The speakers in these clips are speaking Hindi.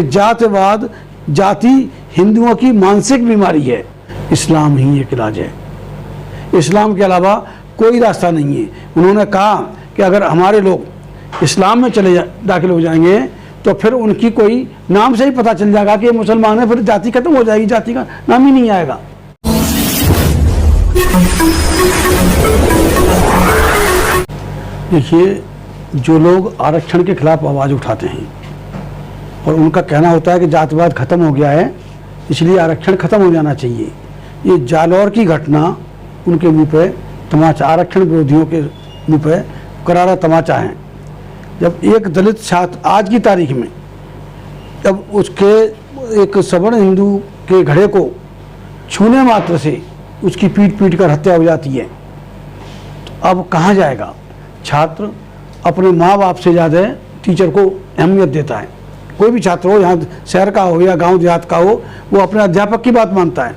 कि जातिवाद जाति हिंदुओं की मानसिक बीमारी है, इस्लाम ही एक इलाज है, इस्लाम के अलावा कोई रास्ता नहीं है। उन्होंने कहा कि अगर हमारे लोग इस्लाम में दाखिल हो जाएंगे तो फिर उनकी कोई नाम से ही पता चल जाएगा कि ये मुसलमान है, फिर जाति खत्म हो जाएगी, जाति का नाम ही नहीं आएगा। देखिए, जो लोग आरक्षण के खिलाफ आवाज़ उठाते हैं और उनका कहना होता है कि जातिवाद खत्म हो गया है इसलिए आरक्षण खत्म हो जाना चाहिए, ये जालौर की घटना उनके मुंह पे तमाचा, आरक्षण विरोधियों के मुंह पे करारा तमाचा है। जब एक दलित छात्र आज की तारीख में जब उसके एक सवर्ण हिंदू के घड़े को छूने मात्र से उसकी पीट कर हत्या हो जाती है, तो अब कहाँ जाएगा? छात्र अपने माँ बाप से ज़्यादा टीचर को अहमियत देता है। कोई भी छात्र हो, यहाँ शहर का हो या गांव देहात का हो, वो अपने अध्यापक की बात मानता है।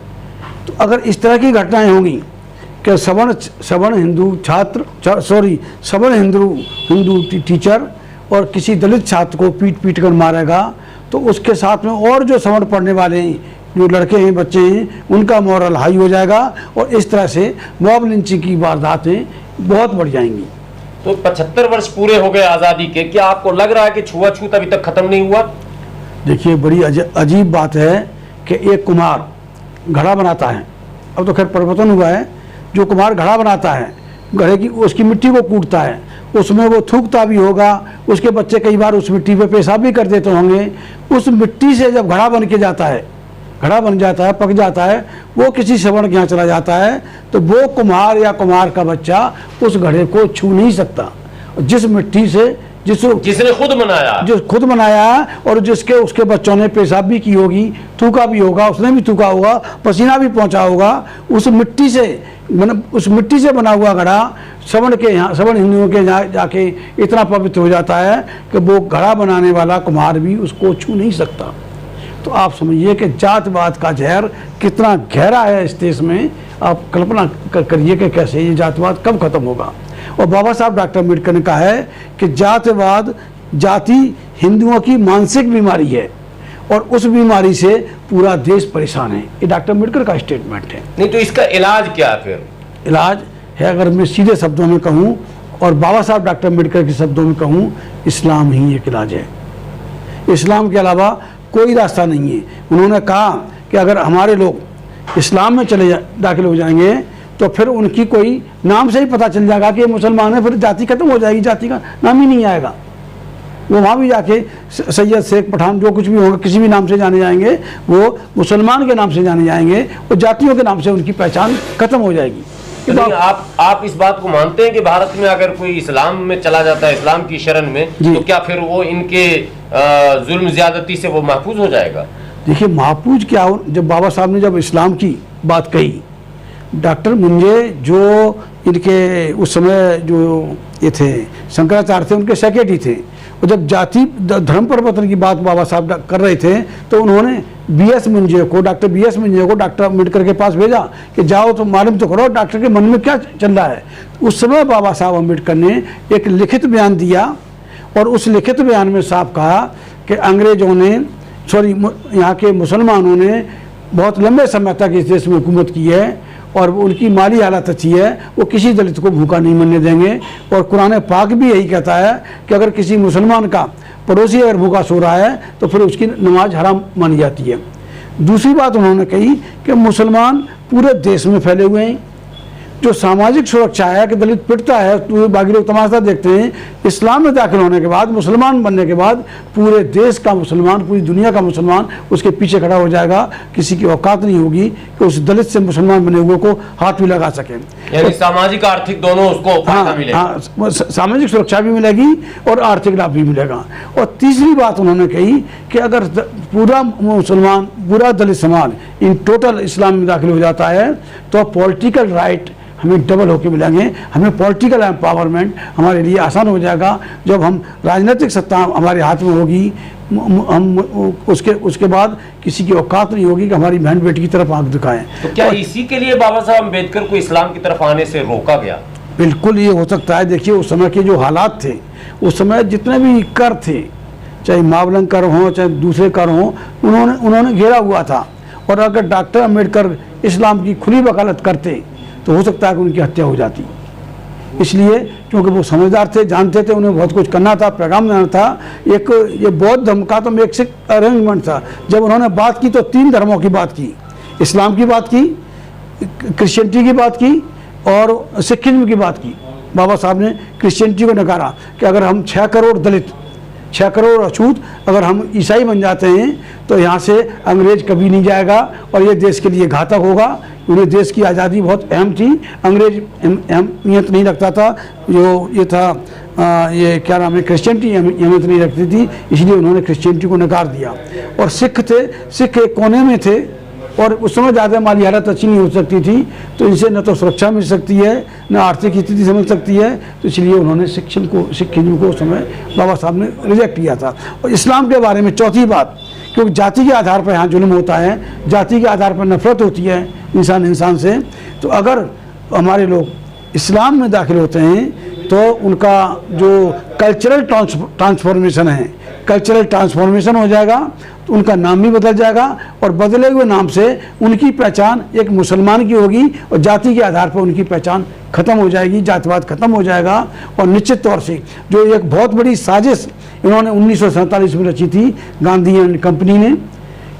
तो अगर इस तरह की घटनाएं होंगी कि सवर्ण हिंदू टीचर और किसी दलित छात्र को पीट कर मारेगा, तो उसके साथ में और जो सवर्ण पढ़ने वाले हैं, जो लड़के हैं, बच्चे हैं, उनका मोरल हाई हो जाएगा और इस तरह से मॉब लिंचिंग की वारदातें बहुत बढ़ जाएंगी। तो 75 वर्ष पूरे हो गए आज़ादी के, क्या आपको लग रहा है कि छुआछूत अभी तक खत्म नहीं हुआ? देखिए, बड़ी अजीब बात है कि एक कुम्हार घड़ा बनाता है, अब तो खैर परिवर्तन हुआ है, जो कुम्हार घड़ा बनाता है, घड़े की उसकी मिट्टी को कूटता है, उसमें वो थूकता भी होगा, उसके बच्चे कई बार उस मिट्टी पे पेशाब भी कर देते होंगे। उस मिट्टी से जब घड़ा बन के जाता है, घड़ा बन जाता है, पक जाता है, वो किसी सवर्ण के यहाँ चला जाता है, तो वो कुम्हार या कुम्हार का बच्चा उस घड़े को छू नहीं सकता। जिस मिट्टी से जिसने खुद बनाया और जिसके उसके बच्चों ने पेशाब भी की होगी, थूका भी होगा, उसने भी थूका होगा, पसीना भी पहुंचा होगा, उस मिट्टी से बना हुआ घड़ा सवर्ण हिंदुओं के यहाँ जाके इतना पवित्र हो जाता है कि वो घड़ा बनाने वाला कुम्हार भी उसको छू नहीं सकता। तो आप समझिए कि जातिवाद का जहर कितना गहरा है इस देश में। आप कल्पना करिए कि कैसे ये जातिवाद कब खत्म होगा। और बाबा साहब डॉक्टर अम्बेडकर ने कहा है कि जातिवाद जाति हिंदुओं की मानसिक बीमारी है और उस बीमारी से पूरा देश परेशान है। ये डॉक्टर अम्बेडकर का स्टेटमेंट है। नहीं तो इसका इलाज क्या है फिर? इलाज है, अगर मैं सीधे शब्दों में कहूँ और बाबा साहब डॉक्टर अम्बेडकर के शब्दों में कहूँ, इस्लाम ही एक इलाज है, इस्लाम के अलावा कोई रास्ता नहीं है। उन्होंने कहा कि अगर हमारे लोग इस्लाम में दाखिल हो जाएंगे तो फिर उनकी कोई नाम से ही पता चल जाएगा कि ये मुसलमान है, फिर जाति खत्म हो जाएगी, जाति का नाम ही नहीं आएगा। वो वहाँ भी जाके सैयद, शेख, पठान जो कुछ भी होगा किसी भी नाम से जाने जाएंगे, वो मुसलमान के नाम से जाने जाएंगे और जातियों के नाम से उनकी पहचान खत्म हो जाएगी। तो आप इस बात को मानते हैं कि भारत में अगर कोई इस्लाम में चला जाता है, इस्लाम की शरण में, तो क्या फिर वो इनके जुल्म ज्यादती से वो महफूज हो जाएगा? देखिए, महफूज क्या हो, जब बाबा साहब ने जब इस्लाम की बात कही, डॉक्टर मुंजे जो इनके उस समय जो ये थे शंकराचार्य थे, उनके सेक्रेटरी थे, और जब जाति धर्म परिवर्तन की बात बाबा साहब कर रहे थे तो उन्होंने डॉक्टर बीएस मुंजे को डॉक्टर अम्बेडकर के पास भेजा कि जाओ तो मालूम तो करो डॉक्टर के मन में क्या चल रहा है। उस समय बाबा साहब अम्बेडकर ने एक लिखित बयान दिया और उस लिखित बयान में साफ कहा कि अंग्रेजों ने यहाँ के मुसलमानों ने बहुत लंबे समय तक इस देश में हुकूमत की है और उनकी माली हालत अच्छी है, वो किसी दलित को भूखा नहीं मरने देंगे। और कुरान पाक भी यही कहता है कि अगर किसी मुसलमान का पड़ोसी अगर भूखा सो रहा है तो फिर उसकी नमाज हराम मानी जाती है। दूसरी बात उन्होंने कही कि मुसलमान पूरे देश में फैले हुए हैं, जो सामाजिक सुरक्षा है कि दलित पिटता है तो बाकी लोग तमाशा देखते हैं, इस्लाम में दाखिल होने के बाद, मुसलमान बनने के बाद पूरे देश का मुसलमान, पूरी दुनिया का मुसलमान उसके पीछे खड़ा हो जाएगा। किसी की औकात नहीं होगी कि उस दलित से मुसलमान बने हुए को हाथ भी लगा सके। यानी सामाजिक आर्थिक दोनों उसको फायदा मिलेगा। सामाजिक सुरक्षा भी मिलेगी और आर्थिक लाभ भी मिलेगा। और तीसरी बात उन्होंने कही कि अगर पूरा मुसलमान, पूरा दलित समाज इन टोटल इस्लाम में दाखिल हो जाता है तो पॉलिटिकल राइट हमें डबल होके मिलेंगे, हमें पॉलिटिकल एम्पावरमेंट हमारे लिए आसान हो जाएगा। जब हम राजनीतिक सत्ता हमारे हाथ में होगी, हम उसके बाद किसी की औकात नहीं होगी कि हमारी बहन बेटी की तरफ आंख दिखाएं। तो क्या इसी के लिए बाबा साहब अम्बेडकर को इस्लाम की तरफ आने से रोका गया? बिल्कुल ये हो सकता है। देखिए, उस समय के जो हालात थे, उस समय जितने भी कर थे, चाहे मावलंकर हों चाहे दूसरे कर हों, उन्होंने घेरा हुआ था। और अगर डॉक्टर अम्बेडकर इस्लाम की खुली वकालत करते तो हो सकता है कि उनकी हत्या हो जाती। इसलिए क्योंकि वो समझदार थे, जानते थे उन्हें बहुत कुछ करना था, पैगाम देना था। एक ये बौद्ध धर्म का तो एक सिख अरेंजमेंट था। जब उन्होंने बात की तो 3 धर्मों की बात की, इस्लाम की बात की, क्रिश्चियनिटी की बात की और सिखिज्म की बात की। बाबा साहब ने क्रिश्चियनिटी को नकारा कि अगर हम 6 करोड़ दलित, 6 करोड़ अछूत अगर हम ईसाई बन जाते हैं तो यहाँ से अंग्रेज कभी नहीं जाएगा और ये देश के लिए घातक होगा। उन्हें देश की आज़ादी बहुत अहम थी, अंग्रेज अहमियत नहीं रखता था। जो ये था ये क्या नाम है, क्रिश्चियनिटी अहमियत नहीं रखती थी, इसलिए उन्होंने क्रिश्चियनिटी को नकार दिया। और सिख थे, सिख एक कोने में थे और उस समय ज़्यादा हमारी हालत अच्छी नहीं हो सकती थी, तो इनसे न तो सुरक्षा मिल सकती है न आर्थिक स्थिति समझ सकती है, तो इसलिए उन्होंने सिखिज्म को उस समय बाबा साहब ने रिजेक्ट किया था। और इस्लाम के बारे में चौथी बात, क्योंकि जाति के आधार पर यहाँ जुल्म होता है, जाति के आधार पर नफरत होती है इंसान से, तो अगर हमारे लोग इस्लाम में दाखिल होते हैं तो उनका जो कल्चरल ट्रांसफॉर्मेशन है, कल्चरल ट्रांसफॉर्मेशन हो जाएगा, तो उनका नाम भी बदल जाएगा और बदले हुए नाम से उनकी पहचान एक मुसलमान की होगी और जाति के आधार पर उनकी पहचान खत्म हो जाएगी, जातिवाद खत्म हो जाएगा। और निश्चित तौर से जो एक बहुत बड़ी साजिश इन्होंने 1947 में रची थी गांधी एंड कंपनी ने,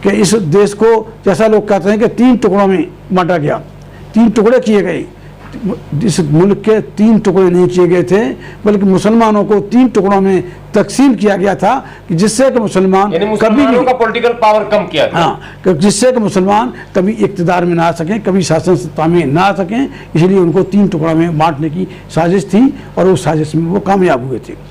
कि इस देश को जैसा लोग कहते हैं कि 3 टुकड़ों में बांटा गया, 3 टुकड़े किए गए। इस मुल्क के 3 टुकड़े नहीं किए गए थे, बल्कि मुसलमानों को 3 टुकड़ों में तकसीम किया गया था कि जिससे कि मुसलमान कभी भी का पॉलिटिकल पावर कम किया गया। हाँ, जिससे कि मुसलमान कभी इक्तदार में ना आ सकें, कभी शासन सत्ता में ना आ सकें, इसलिए उनको 3 टुकड़ों में बांटने की साजिश थी और उस साजिश में वो कामयाब हुए थे।